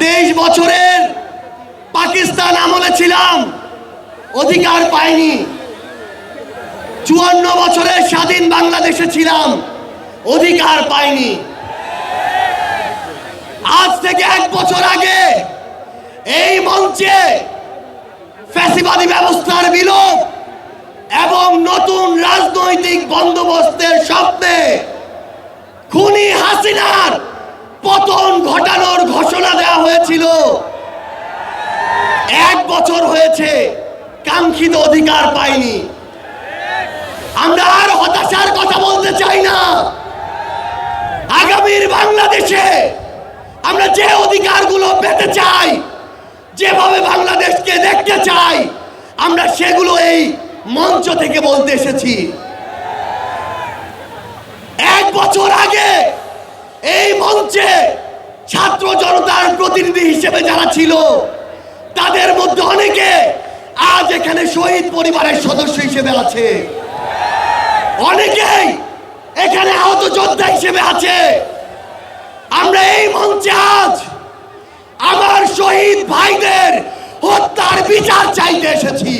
23 বছরের পাকিস্তান আমলে ছিলাম, অধিকার পাইনি। 54 বছরের স্বাধীন বাংলাদেশে ছিলাম, অধিকার পাইনি। আজ থেকে 1 বছর আগে এই মঞ্চে ফ্যাসিবাদী ব্যবস্থার বিলোপ এবং নতুন রাজনৈতিক বন্দোবস্তের স্বপ্নে খুনি হাসিনার পতন ঘটানোর ঘোষণা দেওয়া হয়েছিল। 1 বছর হয়েছে, কাঙ্ক্ষিত অধিকার পাইনি। আমরা আর হতাশার কথা বলতে চাই না। আগামীর বাংলাদেশে আমরা যে অধিকারগুলো পেতে চাই, যেভাবে বাংলাদেশকে দেখতে চাই, আমরা সেগুলো এই মঞ্চ থেকে বলতে এসেছি। 1 বছর আগে এই মঞ্চে ছাত্র জনতার প্রতিনিধি হিসেবে যারা ছিল, তাদের মধ্যে অনেকে আজ এখানে শহীদ পরিবারের সদস্য হিসেবে আছে, অনেকেই এখানে আহত যোদ্ধা হিসেবে আছে। আমরা এই মঞ্চে আজ আমার শহীদ ভাইদের হত্যার বিচার চাইতে এসেছি।